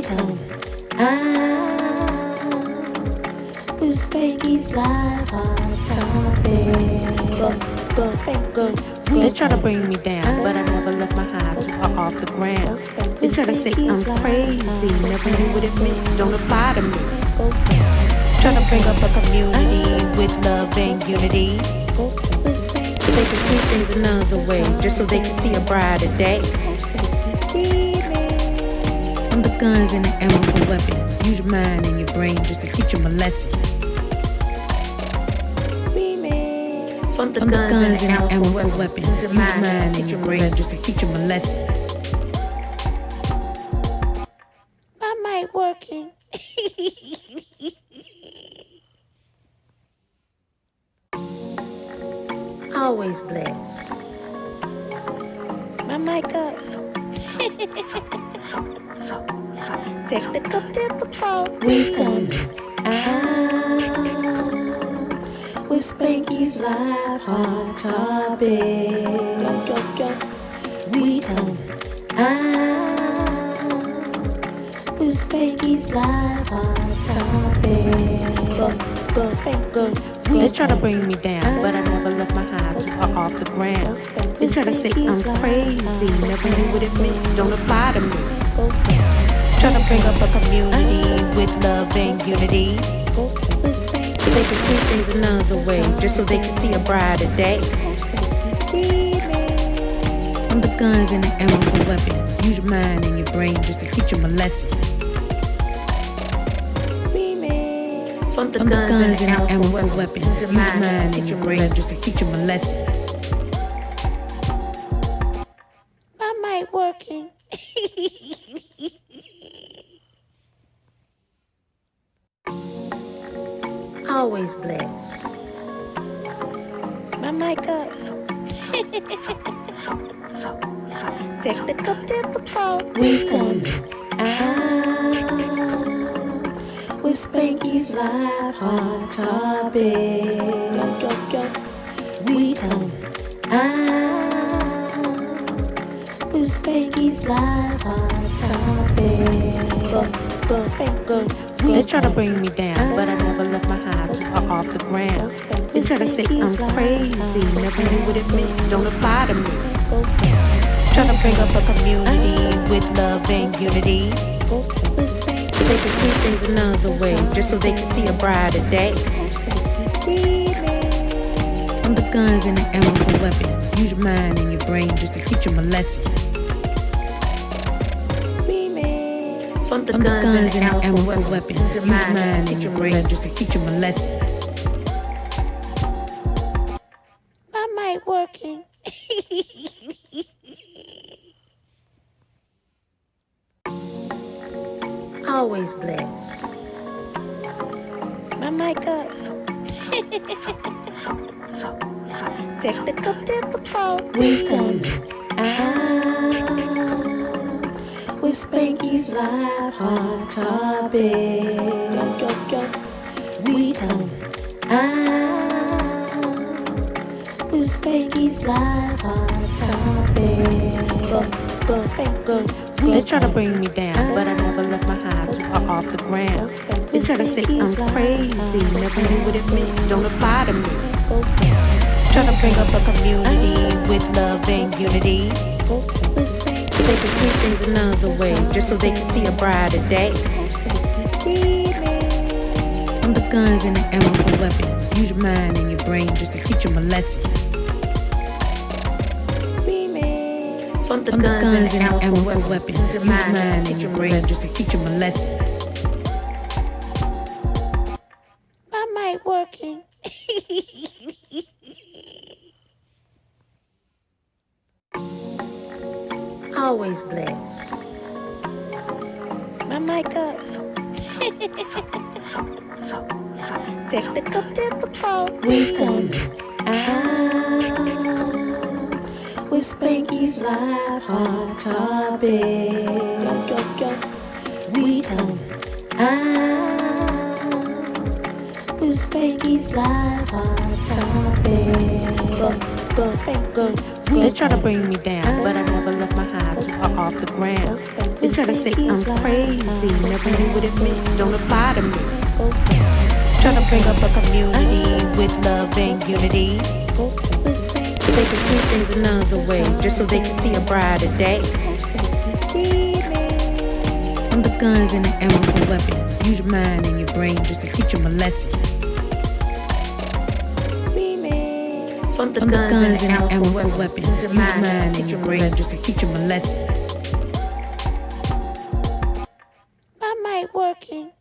come out with Spankey's live hot topic. They try to bring me down, but I never left my highs off the ground. They try to say I'm crazy, never knew what it meant, don't apply to me. Try to bring up a community with love and unity. They can see things another way, just so they can see a brighter day. From the guns and the ammo for weapons, use your mind and your brain just to teach them a lesson. From the guns and the ammo for weapons, use your mind and your brain just to teach them a lesson. My mic working. Always blessed. My mic up. Technical difficulty. We come out with Spankey's live hot topic. We come out with Spankey's live hot topic. They try to bring me down, but I never left my highs off the ground. They try to say I'm crazy, never knew what it meant, don't apply to me. Try to bring up a community with love and unity. They can see things another way, just so they can see a brighter day. From the guns and the ammo for weapons, use your mind and your brain just to teach them a lesson. From the guns and the ammo for weapons, use your mind and your brain just to teach them a lesson. My mic working. Always blessed. My mic up. Technical difficulty. We come out with Spankey's live hot topic. We come out with Spankey's live hot topic. They try to bring me down, but I never left my highs off the ground. They try to say I'm crazy, never knew what it meant, don't apply to me. Try to bring up a community with love and unity. They can see things another way, just so they can see a brighter day. From the guns and the ammo for weapons, use your mind and your brain just to teach them a lesson. From the guns and the ammo for weapons, use your mind and your brain just to teach them a lesson. My mic working. Always blessed. My mic up. Technical difficulty. We come out with Spankey's live hot topic. We come out with Spankey's live hot topic. They try to bring me down, but I never left my highs off the ground. They try to say I'm crazy, never knew what it meant, don't apply to me. Try to bring up a community with love and unity. They can see things another way, just so they can see a brighter day. From the guns and the ammo for weapons, use your mind and your brain just to teach them a lesson. From the guns and the ammo for weapons, use your mind and your brain just to teach them a lesson. My mic working. Always blessed. My mic up. Technical difficulty. We come out with Spankey's live hot topic. We come out with Spankey's live hot topic. They try to bring me down, but I never left my highs her off the ground. They try to say I'm crazy, never knew what it meant, don't apply to me. Trying to bring up a community with love and unity. They can see things another way, just so they can see a brighter day. From the guns and the ammo for weapons, use your mind and your brain just to teach them a lesson. From the guns and the ammo for weapons, use your mind and your brain just to teach them a lesson. My mic working.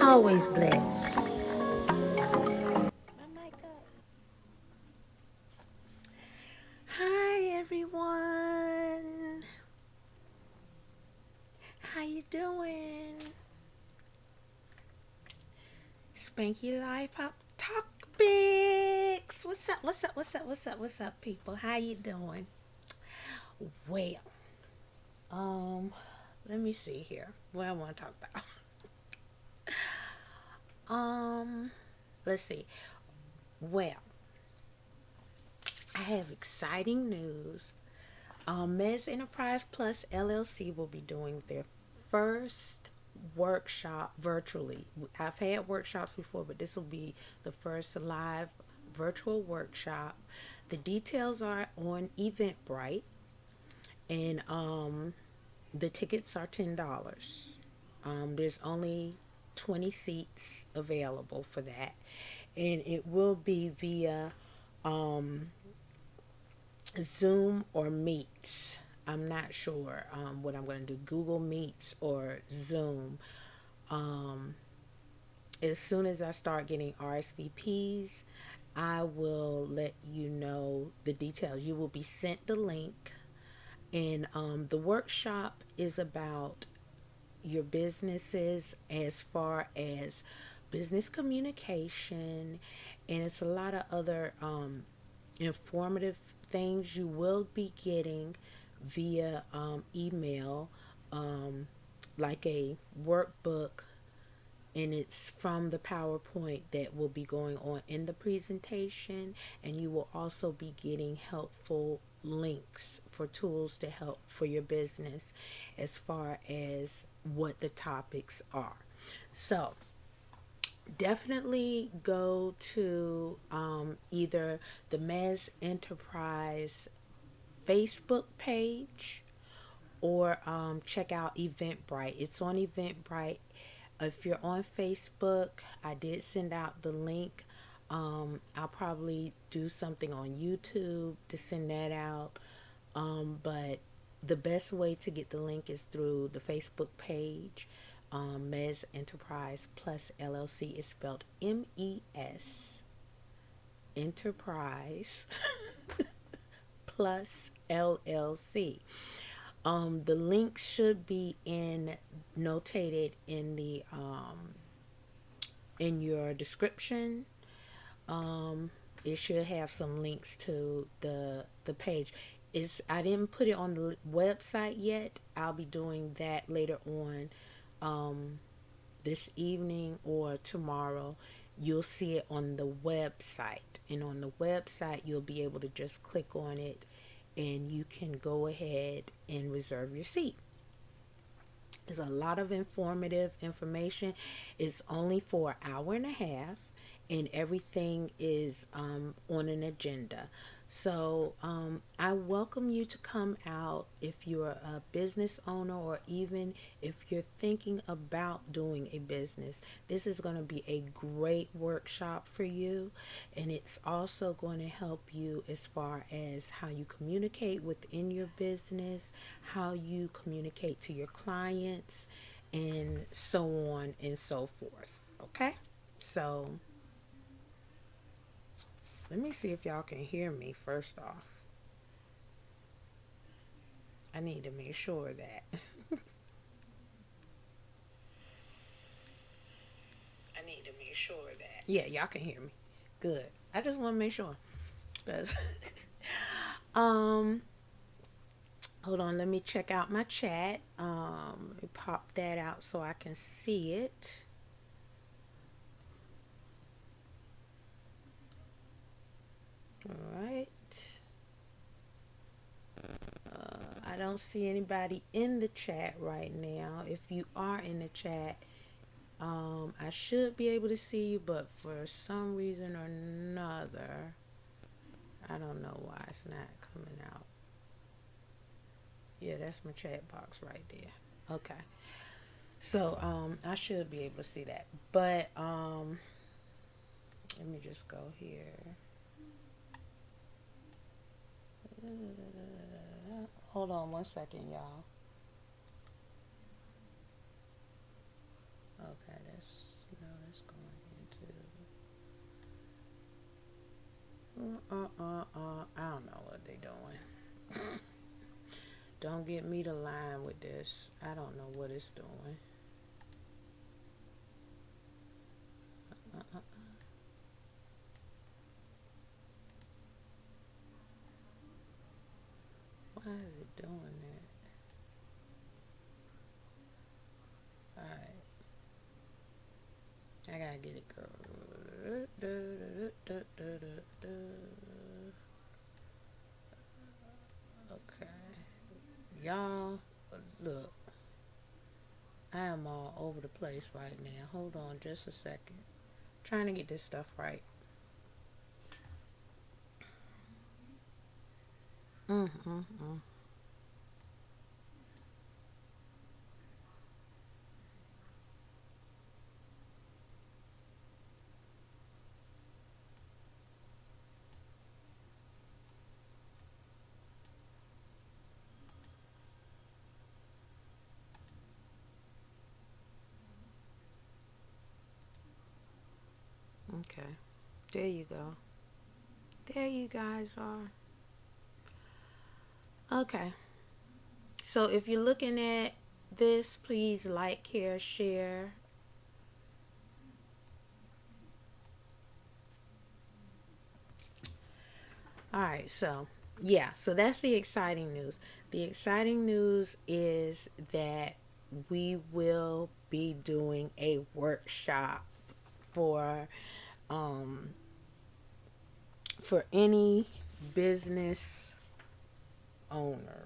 Always blessed. Hi everyone. How you doing? Spanky Life Hop Topics. What's up, people? How you doing? Well, let me see here. What I want to talk about. Let's see. Well, I have exciting news. Mez Enterprise Plus LLC will be doing their first workshop virtually. I've had workshops before, but this will be the first live virtual workshop. The details are on Eventbrite, and the tickets are $10. There's only 20 seats available for that, and it will be via Zoom or Meets. I'm not sure what I'm going to do, Google Meets or Zoom. As soon as I start getting RSVPs, I will let you know the details. You will be sent the link, and the workshop is about your businesses as far as business communication, and it's a lot of other informative things you will be getting via email, like a workbook, and it's from the PowerPoint that will be going on in the presentation, and you will also be getting helpful links for tools to help for your business as far as what the topics are. So definitely go to either the Mez Enterprise Facebook page or check out Eventbrite. It's on Eventbrite. If you're on Facebook, I did send out the link. I'll probably do something on YouTube to send that out. But the best way to get the link is through the Facebook page. Mez Enterprise Plus LLC is spelled M-E-S Enterprise Plus LLC. The link should be notated in the in your description. It should have some links to the page. I didn't put it on the website yet. I'll be doing that later on this evening or tomorrow. You'll see it on the website, and on the website you'll be able to just click on it and you can go ahead and reserve your seat. There's a lot of informative information. It's only for an hour and a half, and everything is on an agenda. So I welcome you to come out if you're a business owner, or even if you're thinking about doing a business. This is going to be a great workshop for you, and it's also going to help you as far as how you communicate within your business, how you communicate to your clients, and so on and so forth. Okay? So let me see if y'all can hear me first off. I need to make sure that. Yeah, y'all can hear me. Good. I just want to make sure. Hold on, let me check out my chat. Let me pop that out so I can see it. All right. I don't see anybody in the chat right now. If you are in the chat, I should be able to see you, but for some reason or another, I don't know why it's not coming out. Yeah, that's my chat box right there. Okay. So, I should be able to see that. But, let me just go here. Hold on one second, y'all. Okay, that's going into. I don't know what they doing. Don't get me to line with this. I don't know what it's doing. Why is it doing that? Alright. I gotta get it, girl. Okay. Y'all, look. I am all over the place right now. Hold on just a second. Trying to get this stuff right. Mm. Okay. There you go. There you guys are. Okay. So if you're looking at this, please like, care, share. Alright, so yeah, so that's the exciting news. The exciting news is that we will be doing a workshop for um for any business owner.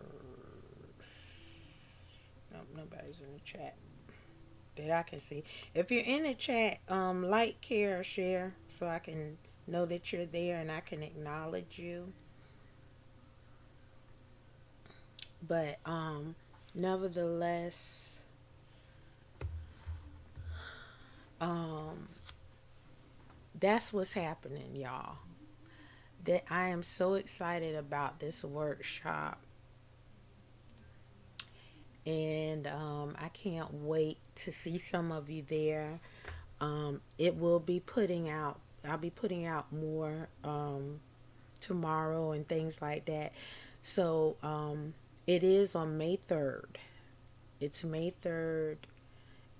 No, nobody's in the chat that I can see. If you're in the chat, like, care, or share so I can know that you're there and I can acknowledge you. But nevertheless, um that's what's happening, y'all. That I am so excited about this workshop, and I can't wait to see some of you there. It will be putting out. I'll be putting out more tomorrow and things like that. So it is on May 3rd. It's May 3rd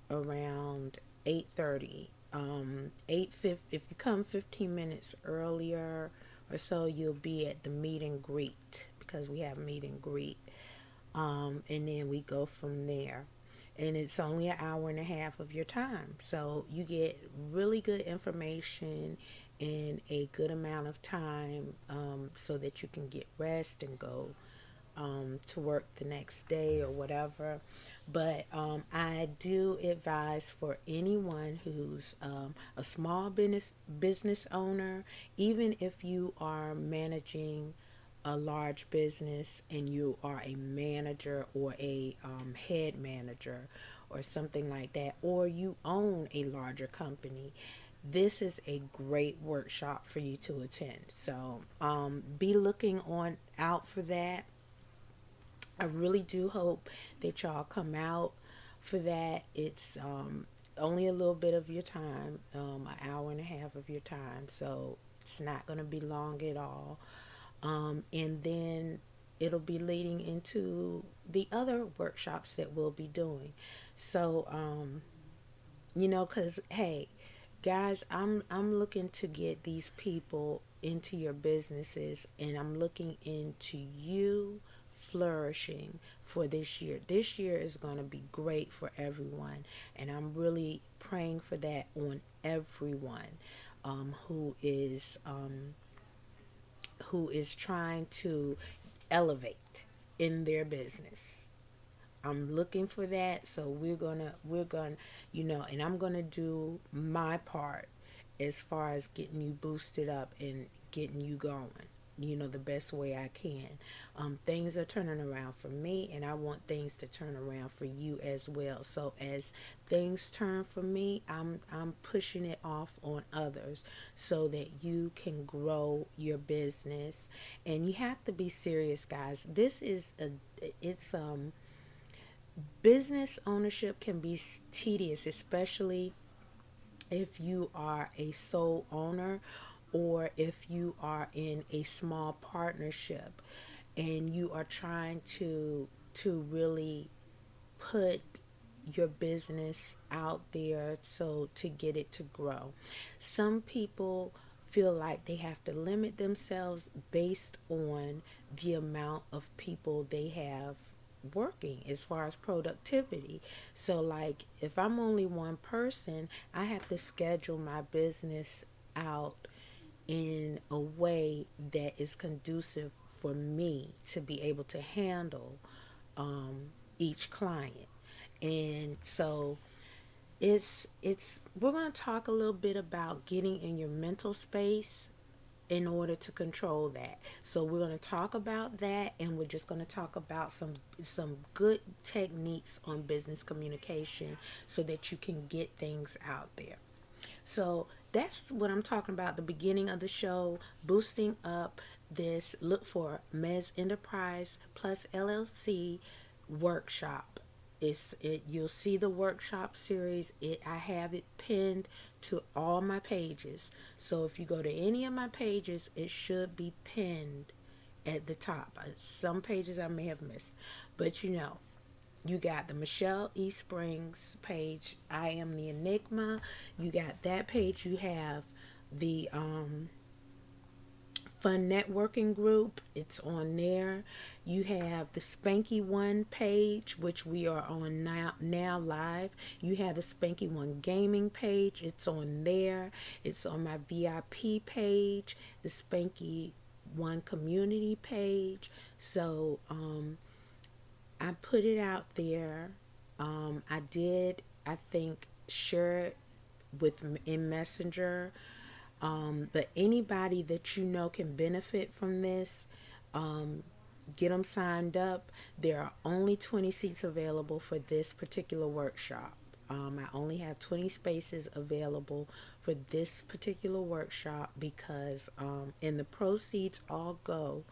around 8:30. 8:50. If you come 15 minutes earlier or so, you'll be at the meet and greet because we have meet and greet. And then we go from there. And it's only an hour and a half of your time. So you get really good information in a good amount of time, so that you can get rest and go to work the next day or whatever. But I do advise for anyone who's a small business owner, even if you are managing a large business and you are a manager or a head manager or something like that, or you own a larger company, this is a great workshop for you to attend. So be looking on out for that. I really do hope that y'all come out for that. It's only a little bit of your time, an hour and a half of your time, so it's not going to be long at all. And then it'll be leading into the other workshops that we'll be doing. So, because hey, guys, I'm looking to get these people into your businesses, and I'm looking into you flourishing for this year. This year is going to be great for everyone, and I'm really praying for that on everyone who is who is trying to elevate in their business. I'm looking for that. So we're gonna, and I'm gonna do my part as far as getting you boosted up and getting you going, the best way I can. Things are turning around for me, and I want things to turn around for you as well. So as things turn for me, I'm pushing it off on others so that you can grow your business. And you have to be serious, guys. This is it's business ownership can be tedious, especially if you are a sole owner or if you are in a small partnership and you are trying to really put your business out there so to get it to grow. Some people feel like they have to limit themselves based on the amount of people they have working as far as productivity. So like if I'm only one person, I have to schedule my business out in a way that is conducive for me to be able to handle each client. And so it's we're going to talk a little bit about getting in your mental space in order to control that. So we're going to talk about that, and we're just going to talk about some good techniques on business communication so that you can get things out there. So that's what I'm talking about, the beginning of the show, boosting up this. Look for Ms. Enterprise Plus LLC workshop. You'll see the workshop series. I have it pinned to all my pages. So if you go to any of my pages, it should be pinned at the top. Some pages I may have missed, but you got the Michelle E. Springs page, I Am the Enigma. You got that page. You have the Fun Networking Group. It's on there. You have the Spankey One page, which we are on now live. You have the Spankey One Gaming page. It's on there. It's on my VIP page, the Spankey One Community page. So I put it out there. I think, share it in Messenger. But anybody that can benefit from this, get them signed up. There are only 20 seats available for this particular workshop. I only have 20 spaces available for this particular workshop because and the proceeds all go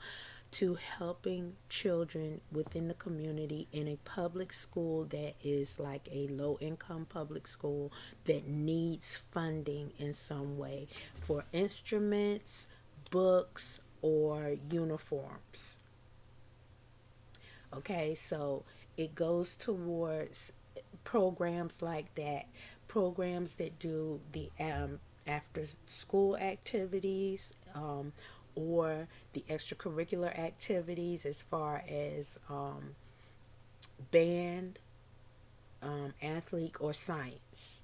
to helping children within the community in a public school that is like a low-income public school that needs funding in some way for instruments, books, or uniforms. Okay, so it goes towards programs like that, programs that do the after school activities, or the extracurricular activities as far as band, athlete, or science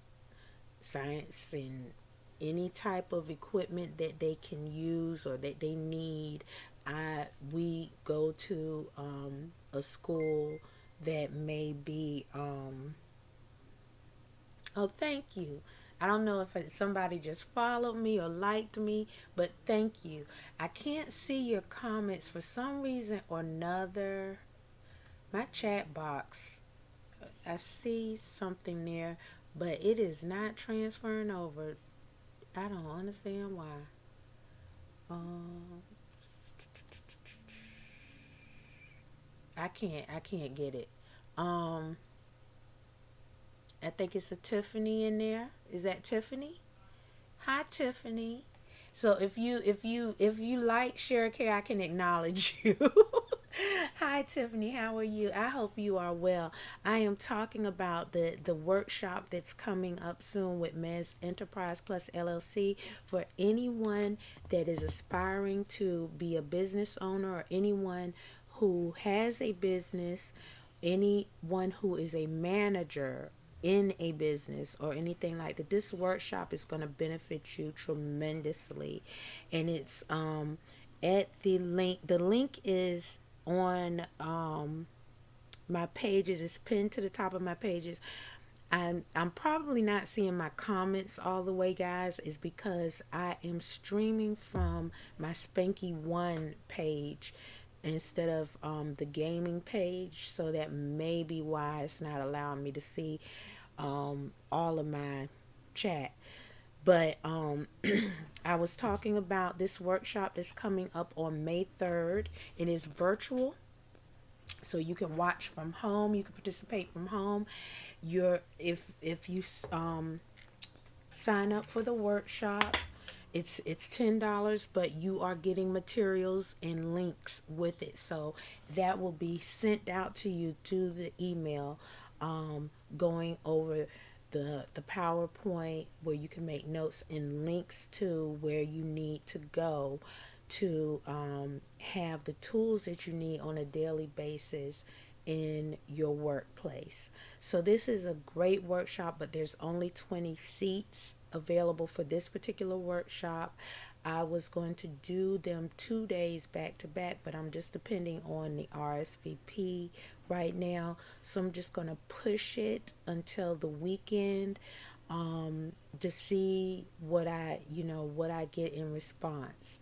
and any type of equipment that they can use or that they need. We go to a school that may be oh, thank you. I don't know if somebody just followed me or liked me, but thank you. I can't see your comments for some reason or another. My chat box, I see something there, but it is not transferring over. I don't understand why. I can't get it. I think it's a Tiffany in there. Is that Tiffany? Hi, Tiffany. So if you like share care, I can acknowledge you. Hi, Tiffany. How are you? I hope you are well. I am talking about the workshop that's coming up soon with Ms. Enterprise Plus LLC for anyone that is aspiring to be a business owner or anyone who has a business, anyone who is a manager in a business or anything like that. This workshop is going to benefit you tremendously, and at the link. The link is on my pages. It's pinned to the top of my pages. I'm probably not seeing my comments all the way, guys, is because I am streaming from my Spankey1 page instead of the gaming page, so that may be why it's not allowing me to see all of my chat. But I was talking about this workshop that's coming up on May 3rd. It is virtual, so you can watch from home, you can participate from home. If you sign up for the workshop, it's $10, but you are getting materials and links with it, so that will be sent out to you to the email, going over the PowerPoint where you can make notes and links to where you need to go to have the tools that you need on a daily basis in your workplace. So this is a great workshop, but there's only 20 seats available for this particular workshop. I was going to do them 2 days back to back, but I'm just depending on the RSVP right now. So I'm just going to push it until the weekend to see what I get in response.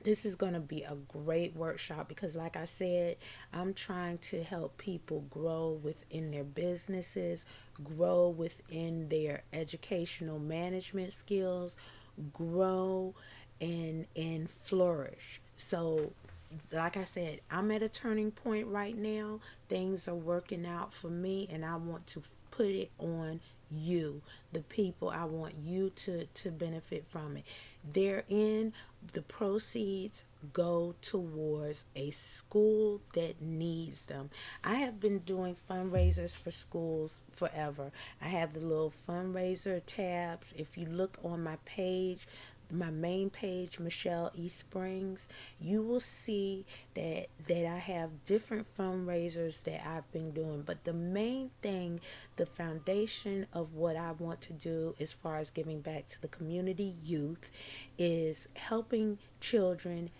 This is going to be a great workshop because, like I said, I'm trying to help people grow within their businesses, grow within their educational management skills, grow and flourish. So, like I said, I'm at a turning point right now. Things are working out for me, and I want to put it on you, the people. I want you to benefit from it. Therein, the proceeds go towards a school that needs them. I have been doing fundraisers for schools forever. I have the little fundraiser tabs. If you look on my page, my main page, Michelle E. Springs, you will see that I have different fundraisers that I've been doing. But the main thing, the foundation of what I want to do as far as giving back to the community youth, is helping children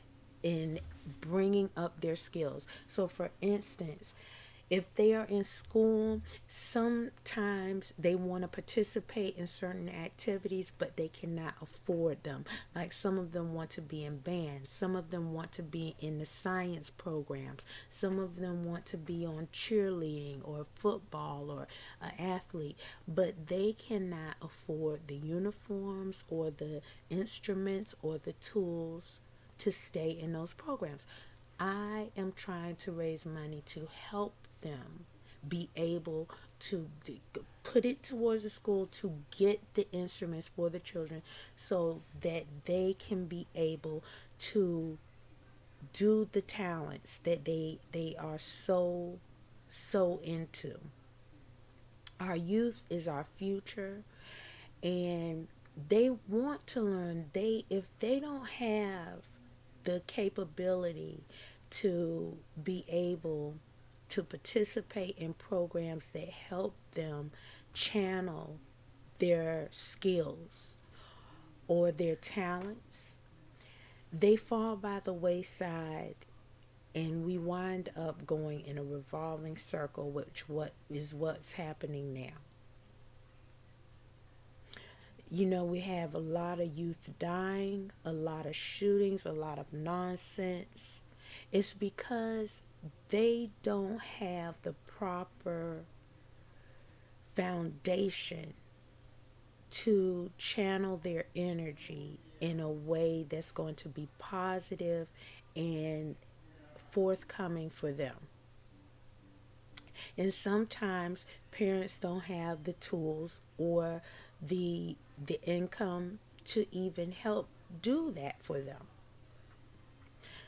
in bringing up their skills. So for instance, if they are in school, sometimes they want to participate in certain activities, but they cannot afford them. Like, some of them want to be in bands, some of them want to be in the science programs, some of them want to be on cheerleading or football or an athlete, but they cannot afford the uniforms or the instruments or the tools to stay in those programs. I am trying to raise money to help them be able to put it towards the school to get the instruments for the children so that they can be able to do the talents that they are so into. Our youth is our future, and they want to learn. If they don't have the capability to be able to participate in programs that help them channel their skills or their talents, they fall by the wayside, and we wind up going in a revolving circle, what's happening now. We have a lot of youth dying, a lot of shootings, a lot of nonsense. It's because they don't have the proper foundation to channel their energy in a way that's going to be positive and forthcoming for them. And sometimes parents don't have the tools or the income to even help do that for them.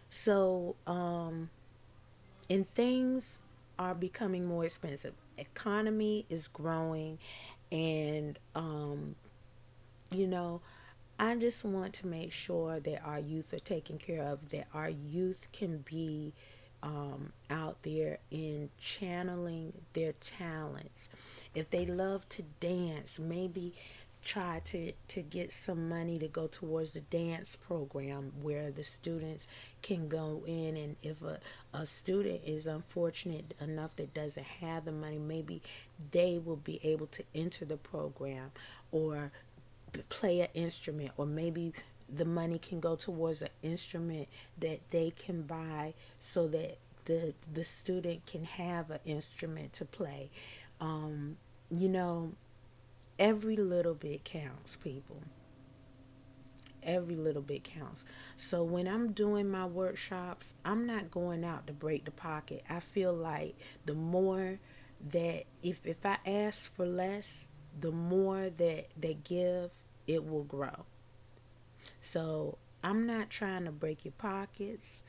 So, and things are becoming more expensive. Economy is growing, and I just want to make sure that our youth are taken care of, that our youth can be out there in channeling their talents. If they love to dance, maybe try to get some money to go towards the dance program where the students can go in, and if a student is unfortunate enough that doesn't have the money, maybe they will be able to enter the program or play an instrument, or maybe the money can go towards an instrument that they can buy so that the student can have an instrument to play. um, you know, every little bit counts, people. Every little bit counts. So when I'm doing my workshops, I'm not going out to break the pocket. I feel like the more that if I ask for less, the more that they give, it will grow. So I'm not trying to break your pockets.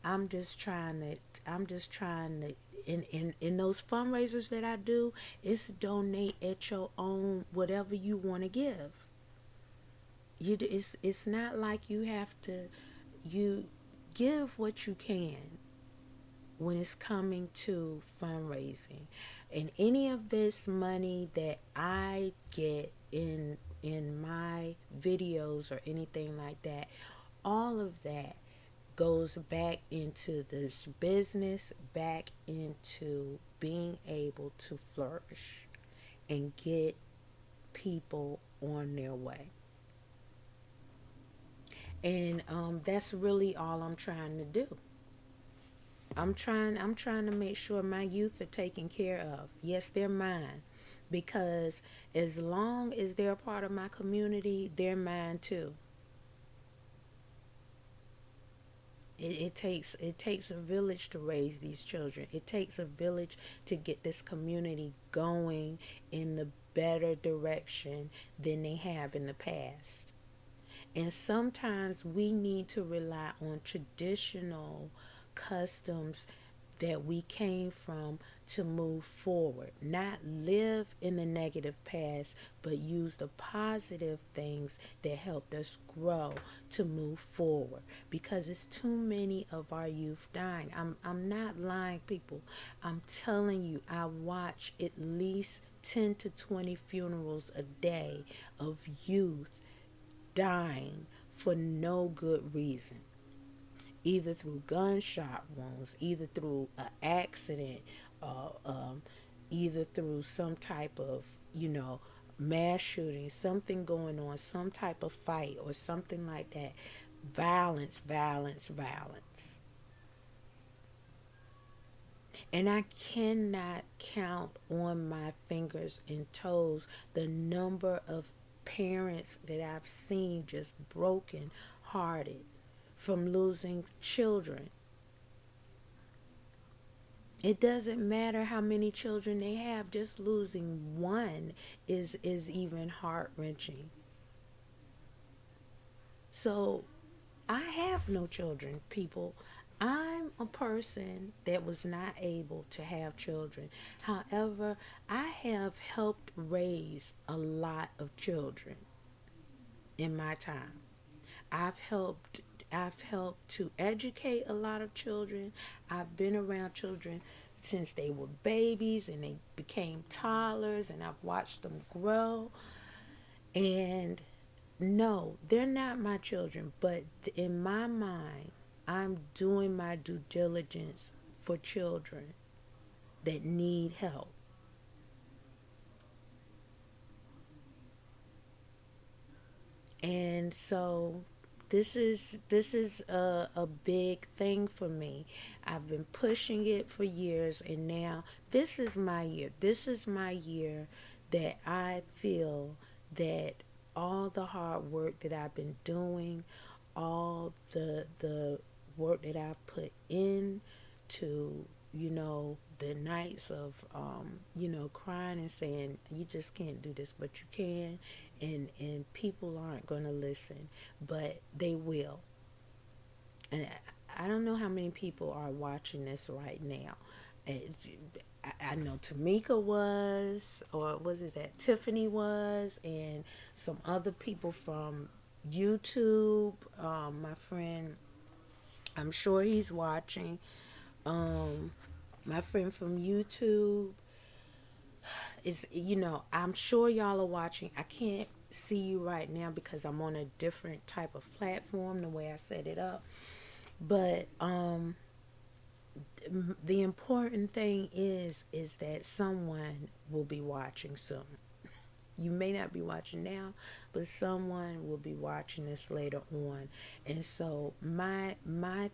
I'm just trying to in those fundraisers that I do, it's donate at your own whatever you want to give. It's not like you have to, you give what you can when it's coming to fundraising. And any of this money that I get in my videos or anything like that, all of that goes back into this business, back into being able to flourish and get people on their way. And that's really all I'm trying to do. I'm trying to make sure my youth are taken care of. Yes, they're mine, because as long as they're a part of my community, they're mine too. It takes a village to raise these children. It takes a village to get this community going in the better direction than they have in the past. And sometimes we need to rely on traditional customs that we came from to move forward. Not live in the negative past, but use the positive things that helped us grow to move forward. Because it's too many of our youth dying. I'm not lying, people. I'm telling you, I watch at least 10 to 20 funerals a day of youth dying for no good reason, either through gunshot wounds, either through an accident, uh, um, either through some type of, mass shooting, something going on, some type of fight or something like that. Violence, violence, violence. And I cannot count on my fingers and toes the number of parents that I've seen just broken hearted from losing children. It doesn't matter how many children they have, just losing one is even heart wrenching. So I have no children, people. I'm a person that was not able to have children. However, I have helped raise a lot of children in my time. I've helped I've helped to educate a lot of children. I've been around children since they were babies and they became toddlers, and I've watched them grow. And no, they're not my children, but in my mind, I'm doing my due diligence for children that need help. And so this is a big thing for me. I've been pushing it for years, and now this is my year. This is my year that I feel that all the hard work that I've been doing, all the work that I've put in to, the nights of crying and saying you just can't do this, but you can, and people aren't going to listen, but they will. And I don't know how many people are watching this right now. I know Tamika was, or was it that Tiffany was, and some other people from YouTube. My friend, I'm sure he's watching. My friend from YouTube is, I'm sure y'all are watching. I can't see you right now because I'm on a different type of platform, the way I set it up. But the important thing is that someone will be watching soon. You may not be watching now, but someone will be watching this later on. And so my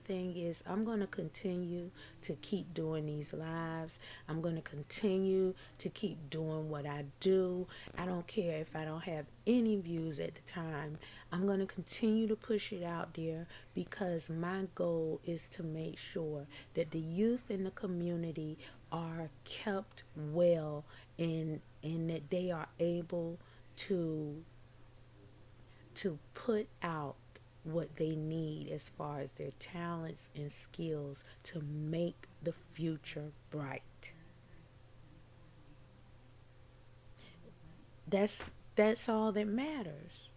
thing is, I'm going to continue to keep doing these lives. I'm going to continue to keep doing what I do. I don't care if I don't have any views at the time. I'm going to continue to push it out there because my goal is to make sure that the youth in the community are kept well and that they are able to put out what they need as far as their talents and skills to make the future bright. That's all that matters.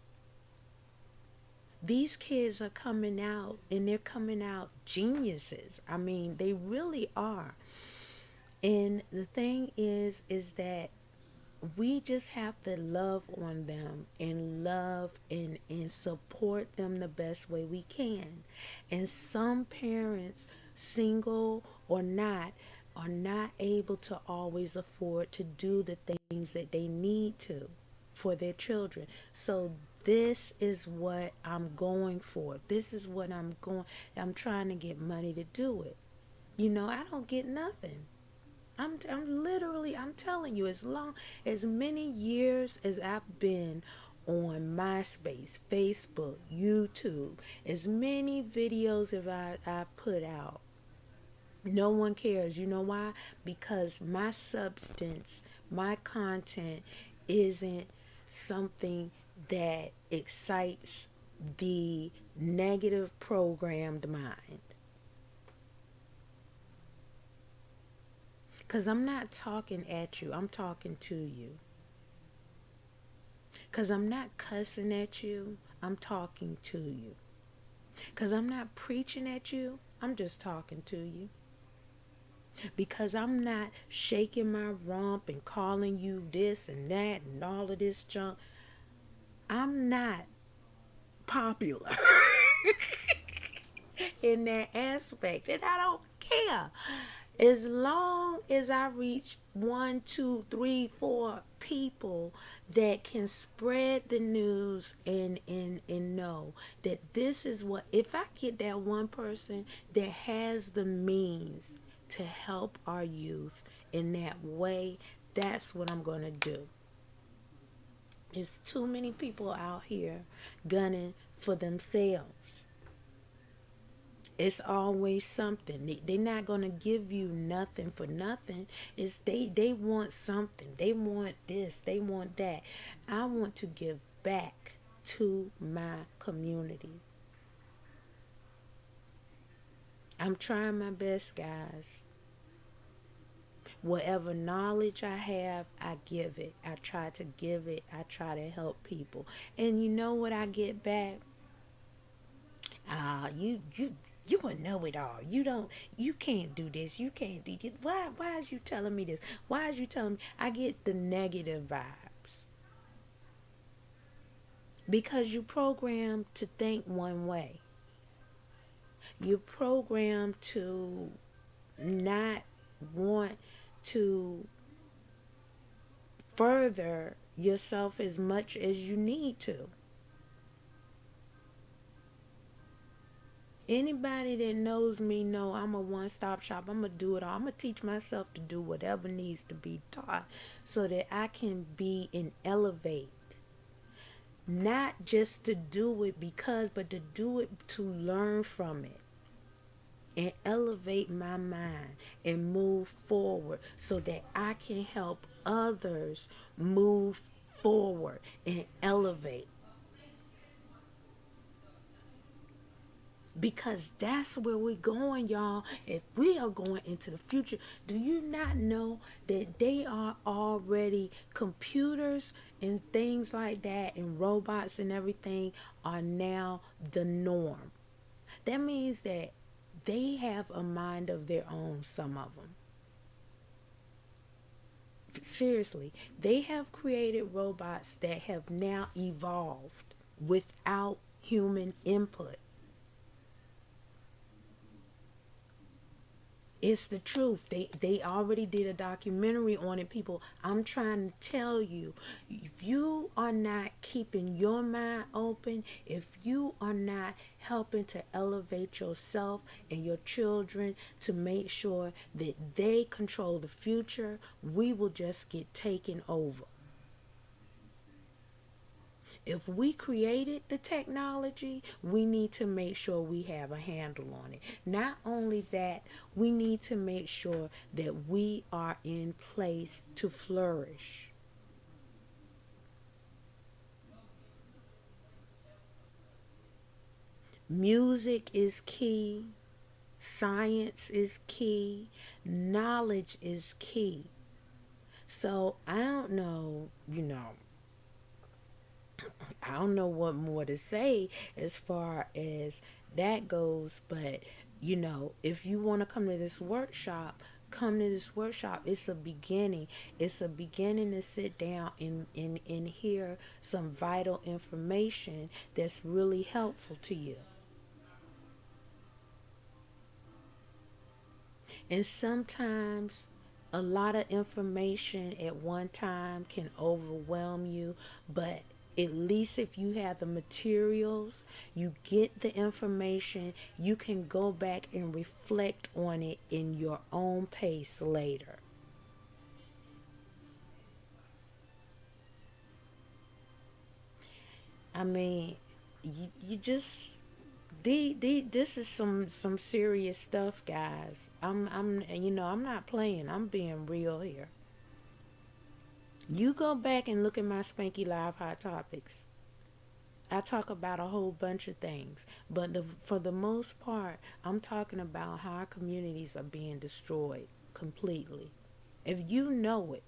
These kids are coming out and they're coming out geniuses. I mean, they really are. And the thing is that we just have to love on them and love and support them the best way we can. And some parents, single or not, are not able to always afford to do the things that they need to for their children. So this is what I'm going for. This is what I'm trying to get money to do it. I don't get nothing. I'm literally, I'm telling you, as many years as I've been on MySpace, Facebook, YouTube, as many videos as I've put out, no one cares. You know why? Because my substance, my content isn't something that excites the negative programmed mind. Because I'm not talking at you, I'm talking to you. Because I'm not cussing at you, I'm talking to you. Because I'm not preaching at you, I'm just talking to you. Because I'm not shaking my rump and calling you this and that and all of this junk. I'm not popular in that aspect, and I don't care. As long as I reach 1, 2, 3, 4 people that can spread the news and know that this is what, if I get that one person that has the means to help our youth in that way, that's what I'm going to do. There's too many people out here gunning for themselves. It's always something. They're not going to give you nothing for nothing. They want something. They want this. They want that. I want to give back to my community. I'm trying my best, guys. Whatever knowledge I have, I give it. I try to give it. I try to help people. And you know what I get back? You would know it all. You can't do this. You can't do this. Why is you telling me this? Why is you telling me? I get the negative vibes. Because you programmed to think one way. You're programmed to not want to further yourself as much as you need to. Anybody that knows me know I'm a one-stop shop. I'm going to do it all. I'm going to teach myself to do whatever needs to be taught so that I can be and elevate. Not just to do it because, but to do it to learn from it. And elevate my mind and move forward so that I can help others move forward and elevate. Because that's where we're going, y'all. If we are going into the future, do you not know that they are already computers and things like that and robots and everything are now the norm? That means that they have a mind of their own, some of them. Seriously, they have created robots that have now evolved without human input. It's the truth. They already did a documentary on it, people. I'm trying to tell you, if you are not keeping your mind open, if you are not helping to elevate yourself and your children to make sure that they control the future, we will just get taken over. If we created the technology, we need to make sure we have a handle on it. Not only that, we need to make sure that we are in place to flourish. Music is key. Science is key. Knowledge is key. So I don't know, I don't know what more to say as far as that goes, but if you want to come to this workshop, come to this workshop. It's a beginning. It's a beginning to sit down and hear some vital information that's really helpful to you. And sometimes a lot of information at one time can overwhelm you, but at least if you have the materials, you get the information, you can go back and reflect on it in your own pace later. I mean, you just this is some serious stuff, guys. I'm not playing. I'm being real here. You go back and look at my Spanky Live Hot Topics. I talk about a whole bunch of things, but for the most part, I'm talking about how our communities are being destroyed completely. If you know it,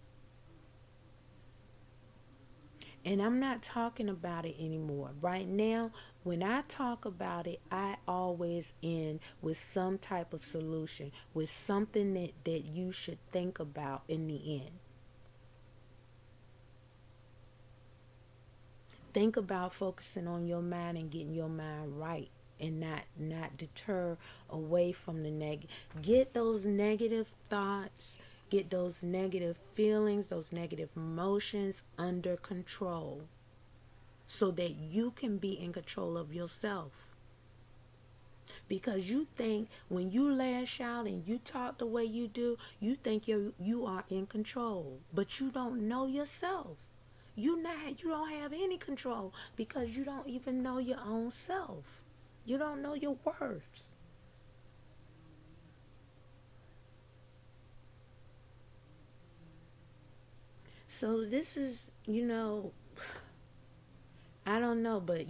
and I'm not talking about it anymore. Right now, when I talk about it, I always end with some type of solution, with something that you should think about in the end. Think about focusing on your mind and getting your mind right, and not deter away from the negative. Get those negative thoughts, get those negative feelings, those negative emotions under control so that you can be in control of yourself. Because you think when you lash out and you talk the way you do, you think you are in control, but you don't know yourself. You don't have any control because you don't even know your own self. You don't know your worth. So this is, I don't know, but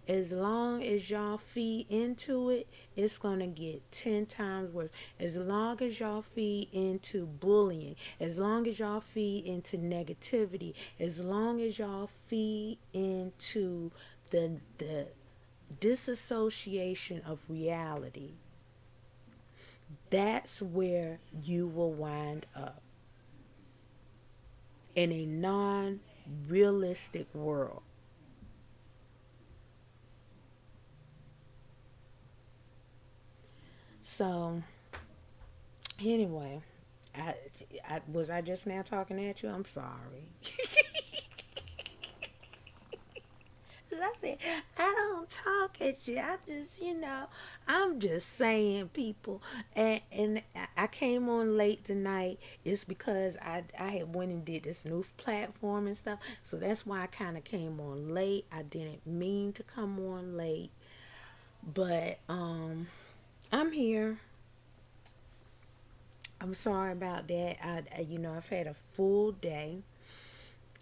as long as y'all feed into it, it's going to get 10 times worse. As long as y'all feed into bullying, as long as y'all feed into negativity, as long as y'all feed into the disassociation of reality, that's where you will wind up. In a non-realistic world. So, anyway, I just now talking at you? I'm sorry. I said, I don't talk at you. I'm just saying, people. And I came on late tonight. It's because I had went and did this new platform and stuff. So that's why I kind of came on late. I didn't mean to come on late. But I'm here. I'm sorry about that. I've had a full day.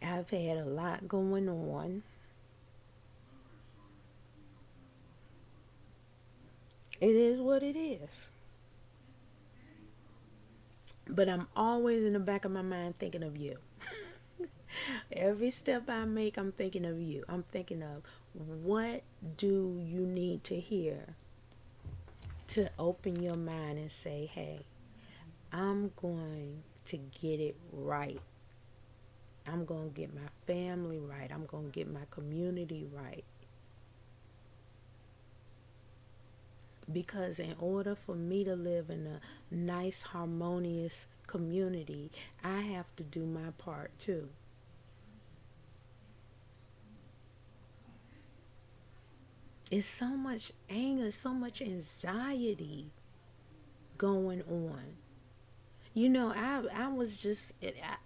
I've had a lot going on. It is what it is. But I'm always in the back of my mind thinking of you. Every step I make, I'm thinking of you. I'm thinking of what do you need to hear to open your mind and say, hey, I'm going to get it right. I'm going to get my family right. I'm going to get my community right. Because in order for me to live in a nice, harmonious community, I have to do my part too. It's so much anger, so much anxiety going on. You know, I was just,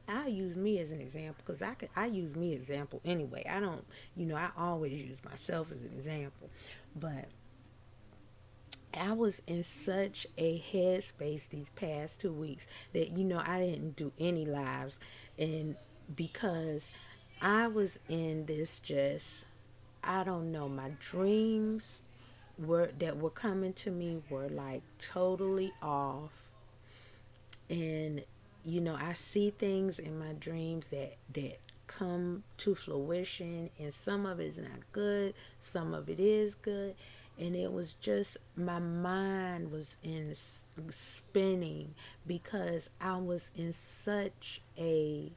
I use me as an example because I use me as an example anyway. I don't, I always use myself as an example. But I was in such a headspace these past 2 weeks that, I didn't do any lives. And because I was in this just, I don't know, my dreams that were coming to me were like totally off. And I see things in my dreams that come to fruition, and some of it is not good, some of it is good. And it was just, my mind was in spinning because I was in such a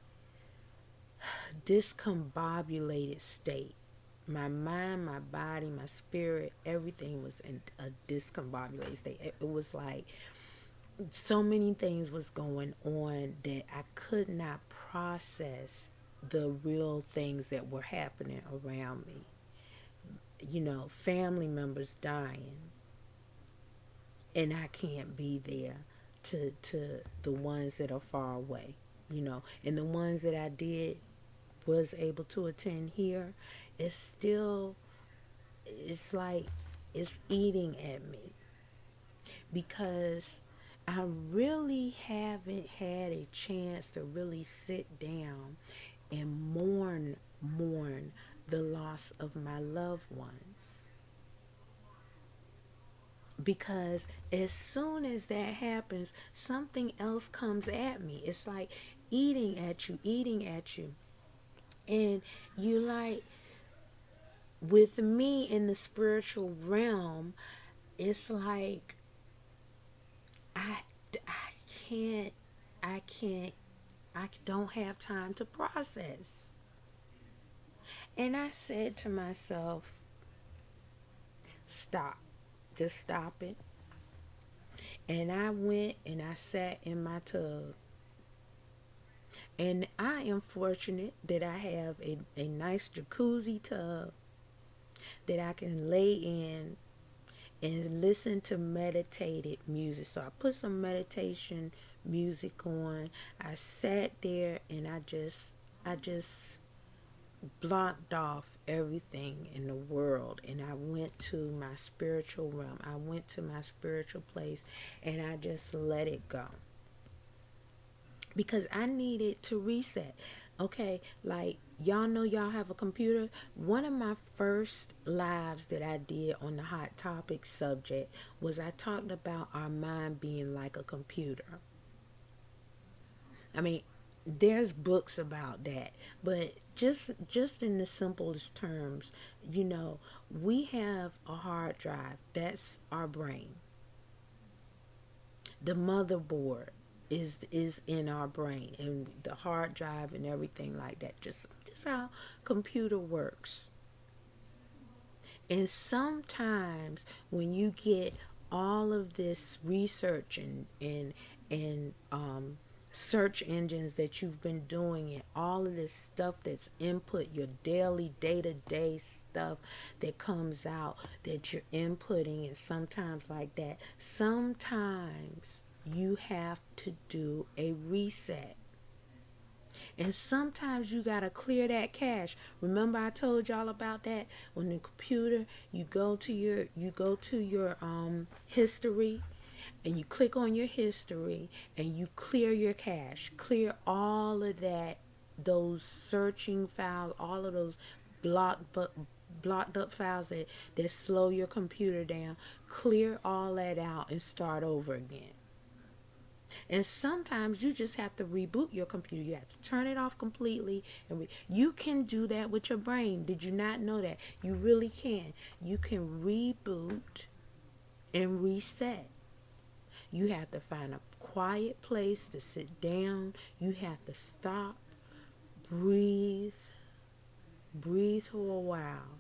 discombobulated state. My mind, my body, my spirit, everything was in a discombobulated state. It was like so many things was going on that I could not process the real things that were happening around me. Family members dying, and I can't be there to the ones that are far away. And the ones that I did was able to attend here, it's still, it's like it's eating at me because I really haven't had a chance to really sit down and mourn the loss of my loved ones. Because as soon as that happens, something else comes at me. It's like eating at you, eating at you. And you like, with me in the spiritual realm, it's like I, I can't, I can't, I don't have time to process. And I said to myself, stop. Just stop it. And I went and I sat in my tub. And I am fortunate that I have a nice jacuzzi tub that I can lay in and listen to meditated music. So I put some meditation music on. I sat there and I just blocked off everything in the world, and I went to my spiritual realm. I went to my spiritual place and I just let it go. Because I needed to reset. Okay, like y'all know, y'all have a computer. One of my first lives that I did on the hot topic subject was I talked about our mind being like a computer. I mean, there's books about that, but just in the simplest terms, we have a hard drive. That's our brain. The motherboard is in our brain, and the hard drive and everything like that. Just how computer works. And sometimes when you get all of this research and search engines that you've been doing, and all of this stuff that's input, your daily day-to-day stuff that comes out that you're inputting, and sometimes like that, sometimes you have to do a reset. And sometimes you gotta clear that cache. Remember I told y'all about that? On the computer, you go to your history, and you click on your history and you clear your cache. Clear all of that, those searching files, all of those blocked up files that slow your computer down. Clear all that out and start over again. And sometimes you just have to reboot your computer. You have to turn it off completely. And you can do that with your brain. Did you not know that? You really can. You can reboot and reset. You have to find a quiet place to sit down. You have to stop, breathe. Breathe for a while.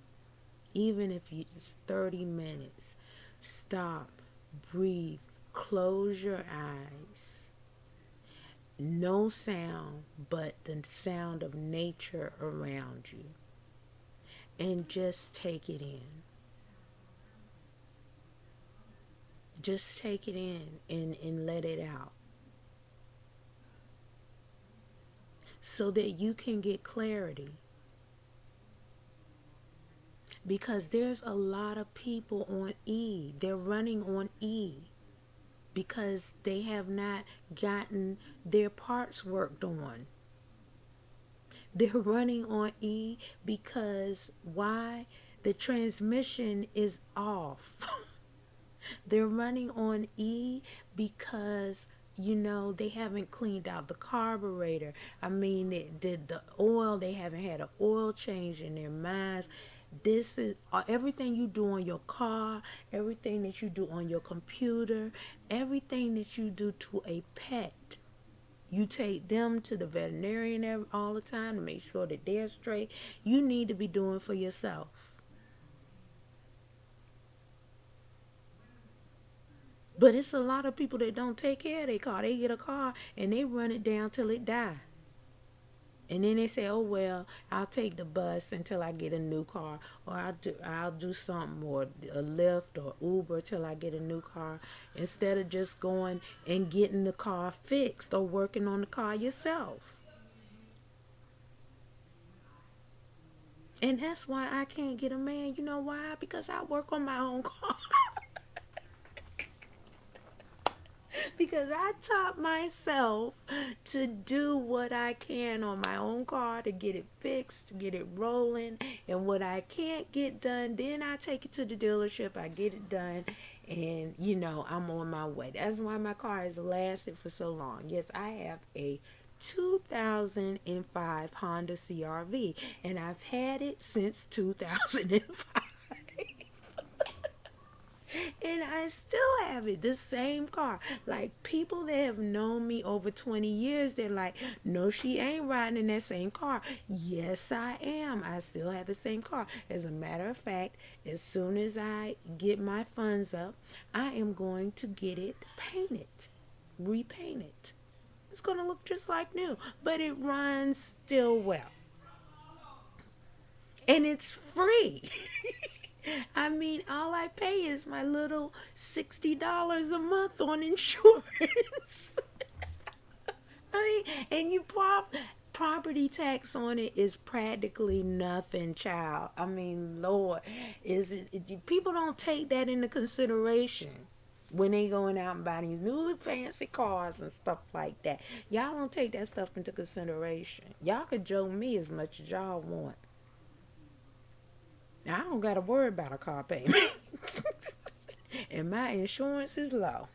Even if it's 30 minutes. Stop. Breathe. Close your eyes. No sound but the sound of nature around you. And just take it in. Just take it in and let it out. So that you can get clarity. Because there's a lot of people on E. They're running on E. Because they have not gotten their parts worked on. They're running on E because why? The transmission is off. They're running on E because, they haven't cleaned out the carburetor. I mean, the oil, they haven't had an oil change in their minds. This is everything you do on your car, everything that you do on your computer, everything that you do to a pet. You take them to the veterinarian all the time to make sure that they're straight. You need to be doing for yourself. But it's a lot of people that don't take care of their car. They get a car and they run it down till it die. And then they say, oh, well, I'll take the bus until I get a new car. Or I'll do something, or a Lyft or Uber till I get a new car. Instead of just going and getting the car fixed or working on the car yourself. And that's why I can't get a man. You know why? Because I work on my own car. Because I taught myself to do what I can on my own car, to get it fixed, to get it rolling. And what I can't get done, then I take it to the dealership, I get it done, and I'm on my way. That's why my car has lasted for so long. Yes, I have a 2005 Honda CR-V, and I've had it since 2005. And I still have it, the same car. Like, people that have known me over 20 years, they're like, no, she ain't riding in that same car. Yes, I am. I still have the same car. As a matter of fact, as soon as I get my funds up, I am going to get it painted, repainted. It's going to look just like new, but it runs still well. And it's free. I mean, all I pay is my little $60 a month on insurance. I mean, and property tax on it is practically nothing, child. I mean, Lord, people don't take that into consideration when they going out and buying these new fancy cars and stuff like that. Y'all don't take that stuff into consideration. Y'all could joke me as much as y'all want. I don't got to worry about a car payment. And my insurance is low.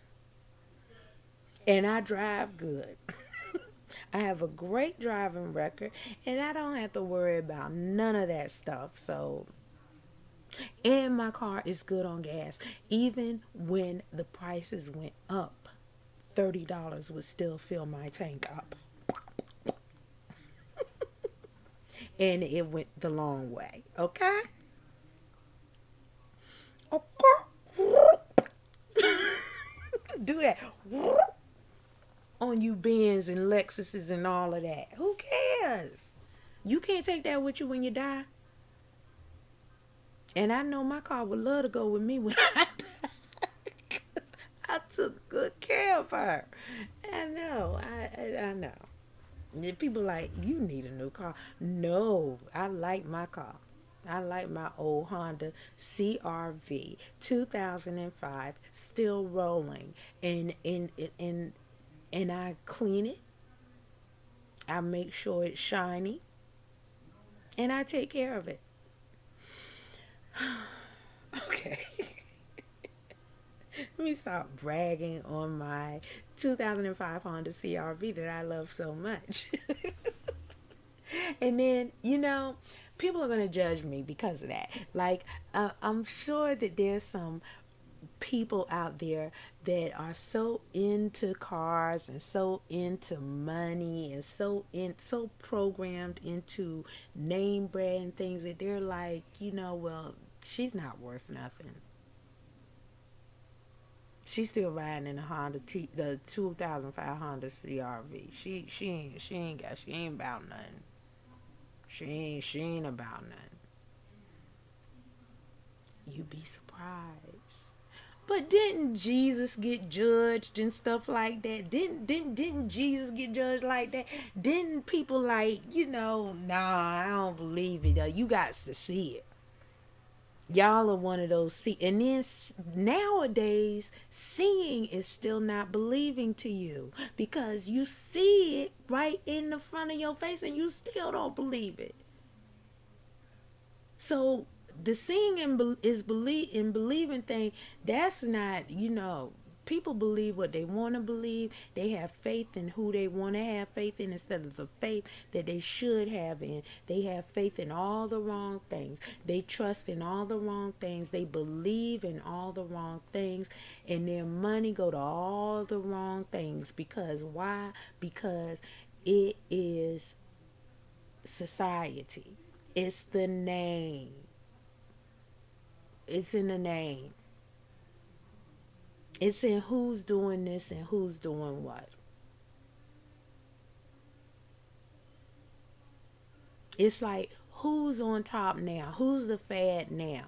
And I drive good. I have a great driving record. And I don't have to worry about none of that stuff. And my car is good on gas. Even when the prices went up, $30 would still fill my tank up. And it went the long way. Okay? Do that on you Benz and Lexuses and all of that. Who cares? You can't take that with you when you die. And I know my car would love to go with me when I die. I took good care of her. I know. I know. People like, you need a new car. No, I like my car. I like my old Honda CR-V 2005, still rolling, and I clean it. I make sure it's shiny, and I take care of it. Okay. Let me stop bragging on my 2005 Honda CR-V that I love so much. And then, people are going to judge me because of that. Like, I'm sure that there's some people out there that are so into cars and so into money and so programmed into name brand things that they're like, well, she's not worth nothing. She's still riding in the 2005 Honda CRV. She ain't about nothing. She ain't about nothing. You'd be surprised. But didn't Jesus get judged and stuff like that? Didn't Jesus get judged like that? Didn't people like, nah, I don't believe it. You got to see it. Y'all are one of those and then nowadays seeing is still not believing to you because you see it right in the front of your face and you still don't believe it. So the seeing is believing thing. That's not, people believe what they want to believe. They have faith in who they want to have faith in instead of the faith that they should have in. They have faith in all the wrong things. They trust in all the wrong things. They believe in all the wrong things, and their money go to all the wrong things. Because why? Because it is society. It's the name. It's in the name. It's in who's doing this and who's doing what. It's like who's on top now? Who's the fad now?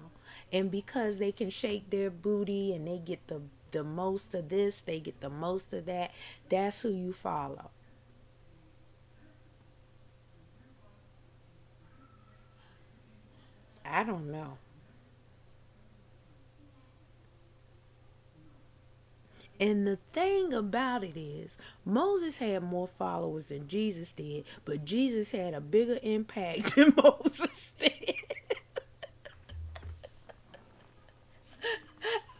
And because they can shake their booty and they get the most of this, they get the most of that, that's who you follow. I don't know. And the thing about it is, Moses had more followers than Jesus did, but Jesus had a bigger impact than Moses did.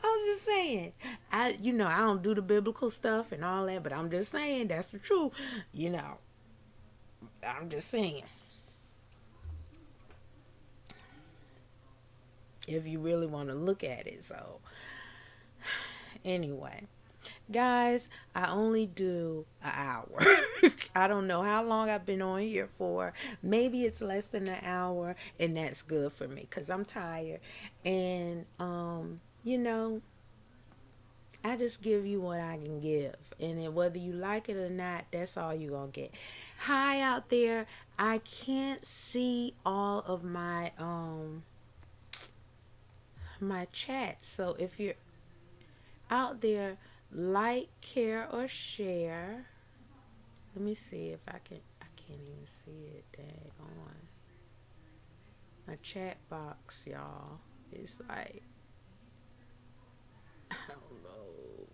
I'm just saying. I don't do the biblical stuff and all that, but I'm just saying that's the truth. I'm just saying. If you really want to look at it. So, anyway. Guys, I only do an hour. I don't know how long I've been on here for. Maybe it's less than an hour, and that's good for me because I'm tired. And, I just give you what I can give. And then whether you like it or not, that's all you're going to get. Hi out there. I can't see all of my chat. So if you're out there, like, care, or share. Let me see if I can. I can't even see it. Daggone. My chat box, y'all, is like, I don't know.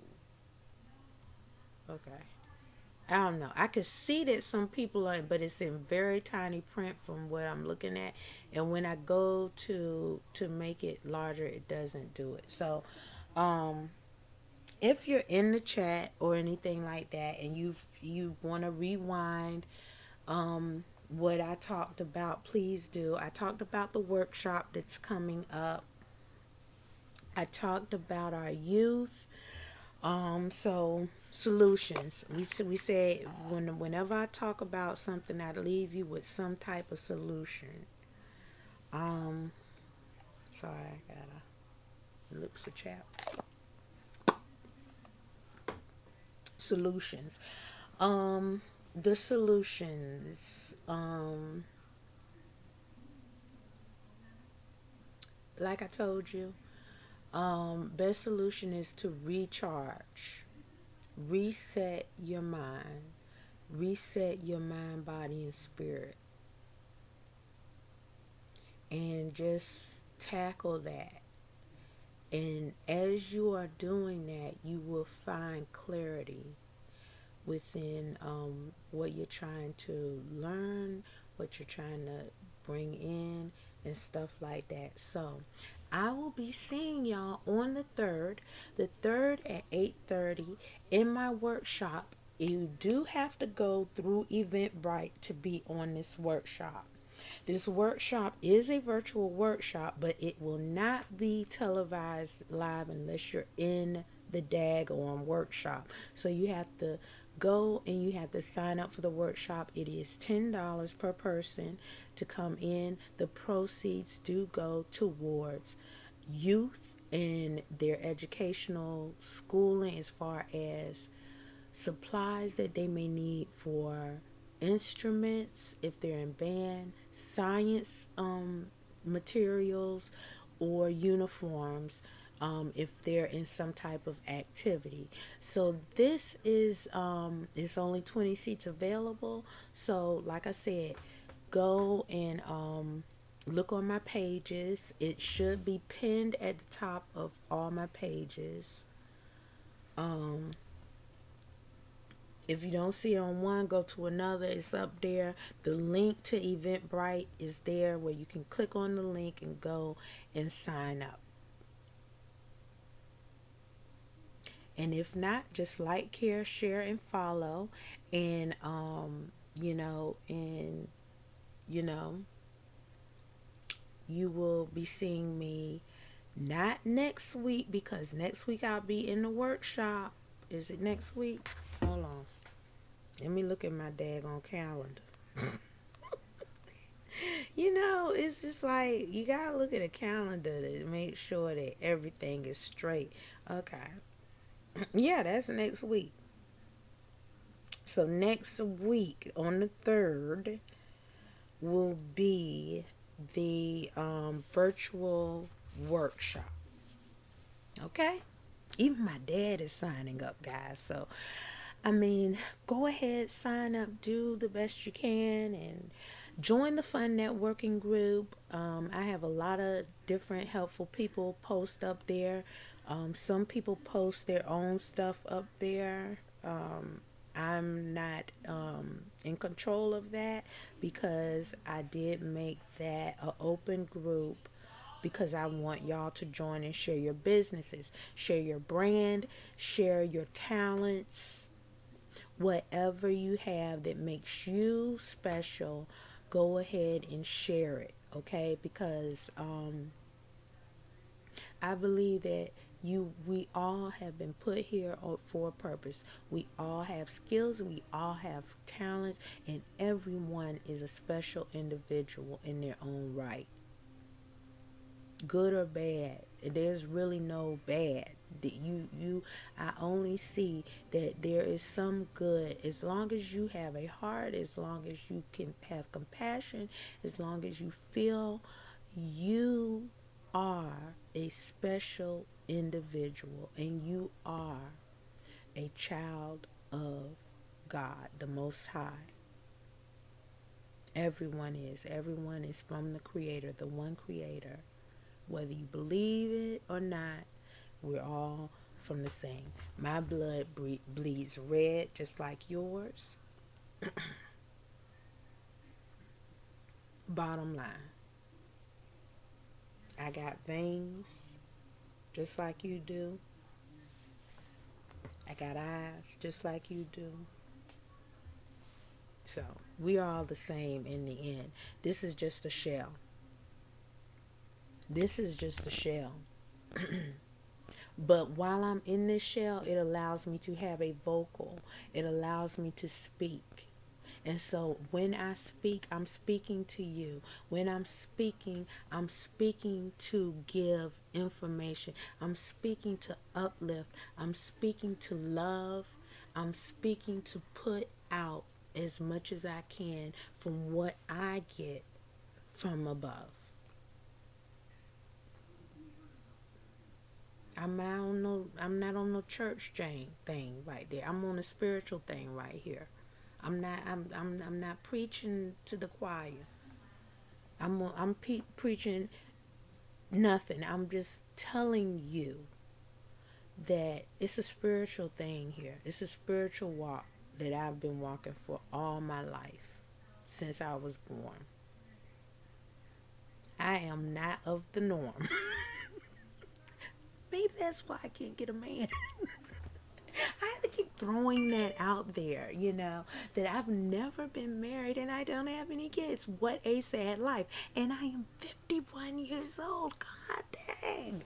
Okay. I don't know. I can see that some people are, but it's in very tiny print from what I'm looking at. And when I go to make it larger, it doesn't do it. So, if you're in the chat or anything like that and you want to rewind what I talked about, please do. I talked about the workshop that's coming up. I talked about our youth. So solutions. We said whenever I talk about something, I leave you with some type of solution. Sorry, I gotta look for chat. Solutions. The solutions. Like I told you, best solution is to recharge. Reset your mind. Reset your mind, body, and spirit. And just tackle that. And as you are doing that, you will find clarity within what you're trying to learn, what you're trying to bring in, and stuff like that. So I will be seeing y'all on the 3rd at 8:30 in my workshop. You do have to go through Eventbrite to be on this workshop. This workshop is a virtual workshop, but it will not be televised live unless you're in the daggone workshop. So you have to go and you have to sign up for the workshop. It is $10 per person to come in. The proceeds do go towards youth and their educational schooling, as far as supplies that they may need for instruments if they're in band, science materials, or uniforms if they're in some type of activity. So this is it's only 20 seats available. So like I said, go and look on my pages. It should be pinned at the top of all my pages. If you don't see it on one, go to another. It's up there. The link to Eventbrite is there, where you can click on the link and go and sign up. And if not, just like, care, share, and follow. And you will be seeing me not next week, because next week I'll be in the workshop. Is it next week? Hold on. Let me look at my daggone calendar. It's just like, you gotta look at a calendar to make sure that everything is straight. Okay. Yeah, that's next week. So next week on the 3rd will be the virtual workshop. Okay? Even my dad is signing up, guys. So go ahead, sign up, do the best you can, and join the fun networking group. I have a lot of different helpful people post up there. Some people post their own stuff up there. I'm not in control of that, because I did make that an open group, because I want y'all to join and share your businesses, share your brand, share your talents. Whatever you have that makes you special, go ahead and share it, okay? Because I believe that we all have been put here for a purpose. We all have skills, we all have talents, and everyone is a special individual in their own right. Good or bad. There's really no bad. I only see that there is some good. As long as you have a heart, as long as you can have compassion, as long as you feel, you are a special individual, and you are a child of God, the Most High. Everyone is from the Creator, the one Creator. Whether you believe it or not, we're all from the same. My blood bleeds red just like yours. Bottom line, I got veins just like you do. I got eyes just like you do. So we are all the same in the end. This is just a shell. This is just a shell. But while I'm in this shell, it allows me to have a vocal. It allows me to speak. And so when I speak, I'm speaking to you. When I'm speaking to give information. I'm speaking to uplift. I'm speaking to love. I'm speaking to put out as much as I can from what I get from above. I'm not on no church thing right there. I'm on a spiritual thing right here. I'm not preaching to the choir. I'm preaching nothing. I'm just telling you that it's a spiritual thing here. It's a spiritual walk that I've been walking for all my life, since I was born. I am not of the norm. Maybe that's why I can't get a man. I have to keep throwing that out there, that I've never been married and I don't have any kids. What a sad life. And I am 51 years old. God dang.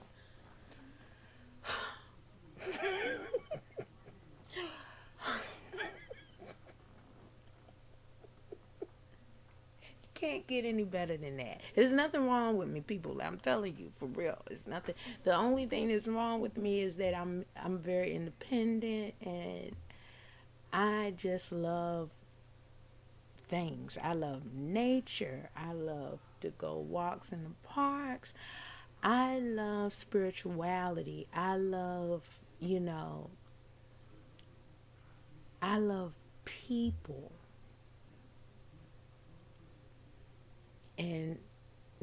Can't get any better than that. There's nothing wrong with me, people. I'm telling you, for real. It's nothing. The only thing that's wrong with me is that I'm very independent, and I just love things. I love nature. I love to go walks in the parks. I love spirituality. I love people. And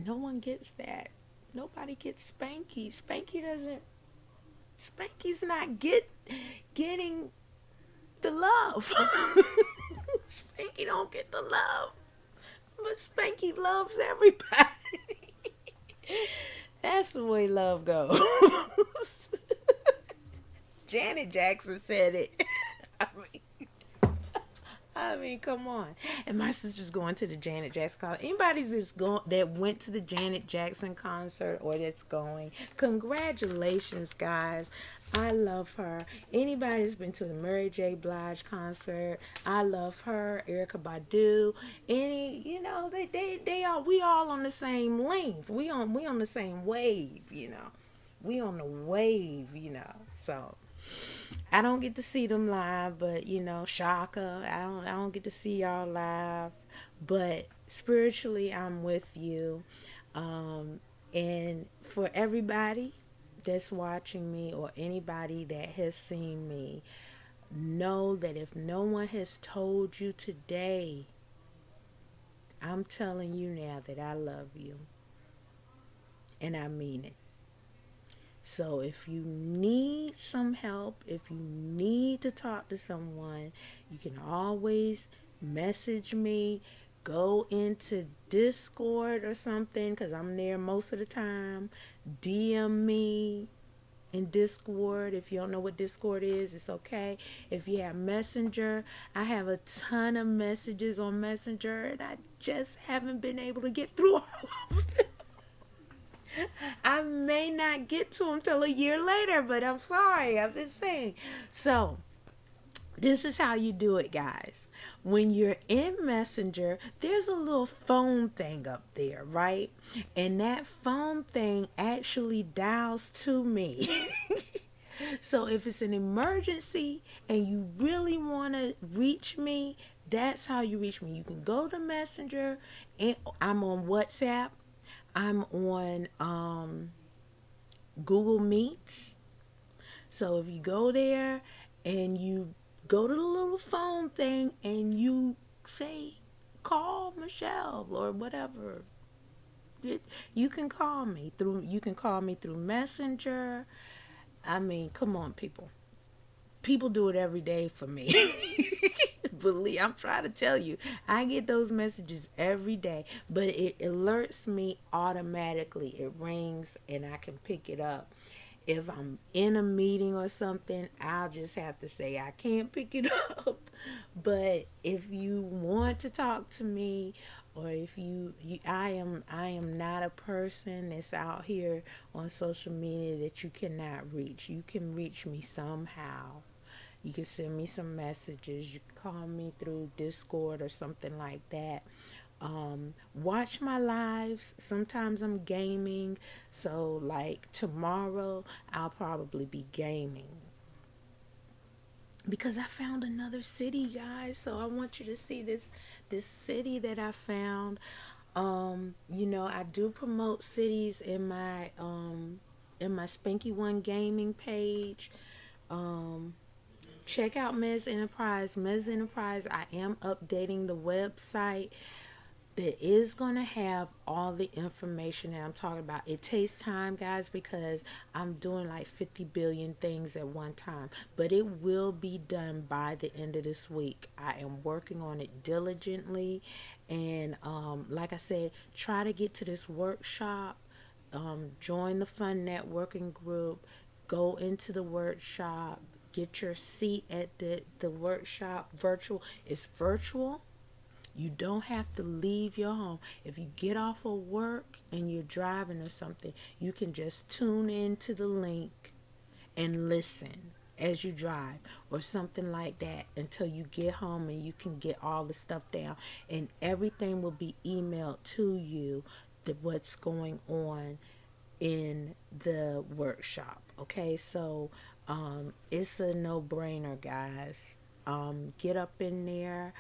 no one gets that. Nobody gets Spanky. Spanky's not getting the love. Spanky don't get the love. But Spanky loves everybody. That's the way love goes. Janet Jackson said it. I mean, come on. And my sister's going to the Janet Jackson concert. Anybody's that went to the Janet Jackson concert or that's going, congratulations, guys. I love her. Anybody that's been to the Mary J. Blige concert, I love her. Erykah Badu, we all on the same length. We on the same wave, We on the wave, So I don't get to see them live, but Shaka, I don't get to see y'all live, but spiritually I'm with you. And for everybody that's watching me or anybody that has seen me, know that if no one has told you today, I'm telling you now that I love you. And I mean it. So if you need some help, if you need to talk to someone, you can always message me. Go into Discord or something, because I'm there most of the time. DM me in Discord. If you don't know what Discord is, it's okay. If you have Messenger, I have a ton of messages on Messenger, and I just haven't been able to get through all of them. I may not get to them till a year later, but I'm sorry. I'm just saying. So, this is how you do it, guys. When you're in Messenger, there's a little phone thing up there, right? And that phone thing actually dials to me. So if it's an emergency and you really want to reach me, that's how you reach me. You can go to Messenger, and I'm on WhatsApp. I'm on Google Meets. So if you go there and you go to the little phone thing and you say, call Michelle or whatever, you can call me through Messenger. I mean, come on, people. People do it every day for me. Believe, I'm trying to tell you, I get those messages every day, but it alerts me automatically. It rings and I can pick it up. If I'm in a meeting or something, I'll just have to say I can't pick it up. But if you want to talk to me, or if I am not a person that's out here on social media that you cannot reach. You can reach me somehow. You can send me some messages. You can call me through Discord or something like that. Watch my lives. Sometimes I'm gaming. So like tomorrow, I'll probably be gaming. Because I found another city, guys. So I want you to see this city that I found. I do promote cities in my Spankey One gaming page. Check out Mez Enterprise. Mez Enterprise, I am updating the website that is going to have all the information that I'm talking about. It takes time, guys, because I'm doing like 50 billion things at one time. But it will be done by the end of this week. I am working on it diligently. And like I said, try to get to this workshop. Join the Fun Networking group. Go into the workshop. get your seat at the workshop virtual. It's virtual. You don't have to leave your home. If you get off of work and you're driving or something, you can just tune into the link and listen as you drive or something like that until you get home and you can get all the stuff down, and everything will be emailed to you, what's going on in the workshop. Okay, so it's a no-brainer, guys. Get up in there.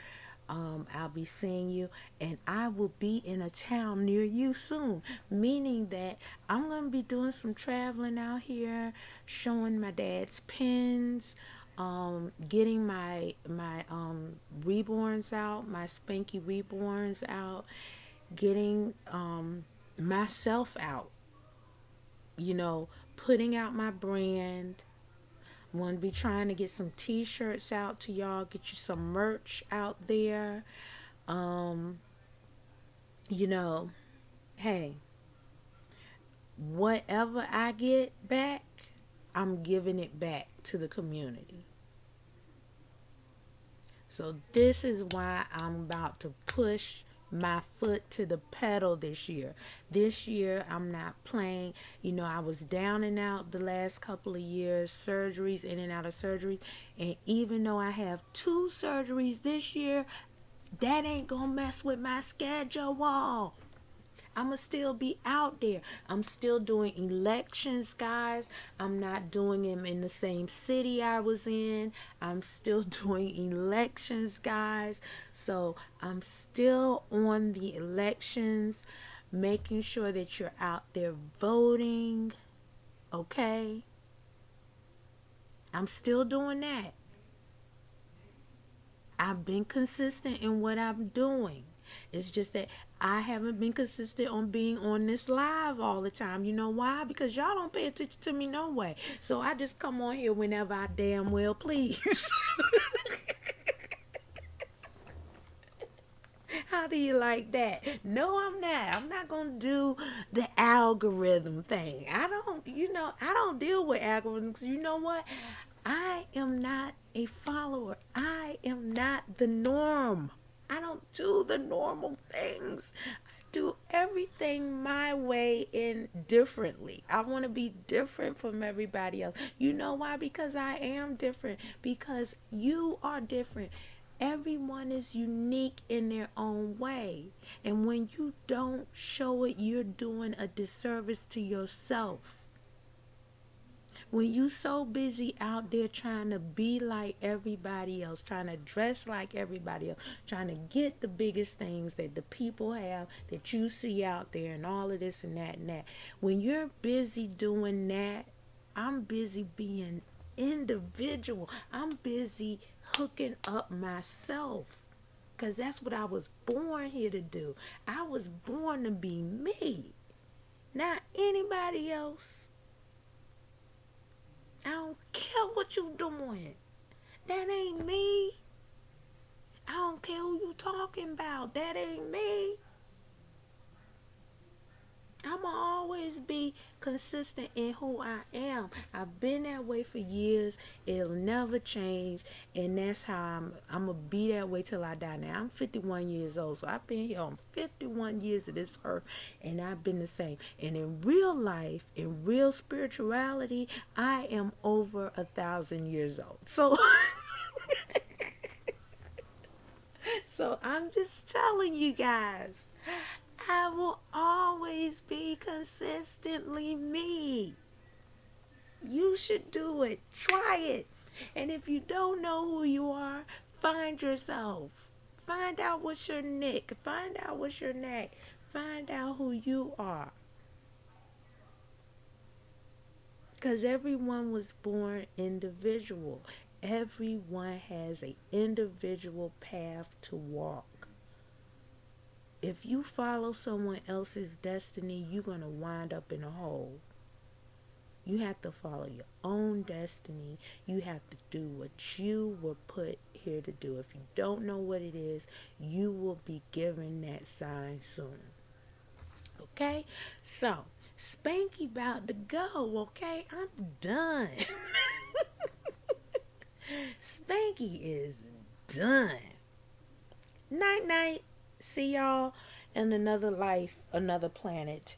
I'll be seeing you, and I will be in a town near you soon, meaning that I'm going to be doing some traveling out here, showing my dad's pins, getting my reborns out, my Spankey reborns out, getting myself out, putting out my brand. I'm going to be trying to get some t-shirts out to y'all, get you some merch out there. You know, hey, whatever I get back, I'm giving it back to the community. So this is why I'm about to push my foot to the pedal this year. This year, I'm not playing. I was down and out the last couple of years, surgeries, in and out of surgeries. And even though I have 2 surgeries this year, that ain't gonna mess with my schedule. I'm going to still be out there. I'm still doing elections, guys. I'm not doing them in the same city I was in. I'm still doing elections, guys. So I'm still on the elections, making sure that you're out there voting. Okay? I'm still doing that. I've been consistent in what I'm doing. It's just that I haven't been consistent on being on this live all the time. You know why? Because y'all don't pay attention to me no way. So I just come on here whenever I damn well please. How do you like that? No, I'm not. I'm not going to do the algorithm thing. I don't deal with algorithms. You know what? I am not a follower. I am not the norm. I don't do the normal things. I do everything my way and differently. I want to be different from everybody else. You know why? Because I am different. Because you are different. Everyone is unique in their own way. And when you don't show it, you're doing a disservice to yourself. When you so busy out there trying to be like everybody else, trying to dress like everybody else, trying to get the biggest things that the people have that you see out there and all of this and that and that. When you're busy doing that, I'm busy being individual. I'm busy hooking up myself. Because that's what I was born here to do. I was born to be me, not anybody else. I don't care what you doing. That ain't me. I don't care who you talking about. That ain't me. I'ma always be consistent in who I am. I've been that way for years. It'll never change. And that's how I'm gonna be that way till I die. Now I'm 51 years old. So I've been here on 51 years of this earth. And I've been the same. And in real life, in real spirituality, I am over 1,000 years old. So so I'm just telling you guys, I will always be consistently me. You should do it. Try it. And if you don't know who you are, find yourself. Find out what's your nick. Find out what's your knack. Find out who you are. Because everyone was born individual. Everyone has an individual path to walk. If you follow someone else's destiny, you're going to wind up in a hole. You have to follow your own destiny. You have to do what you were put here to do. If you don't know what it is, you will be given that sign soon. Okay? So, Spankey about to go, okay? I'm done. Spanky is done. Night night. See y'all in another life, another planet.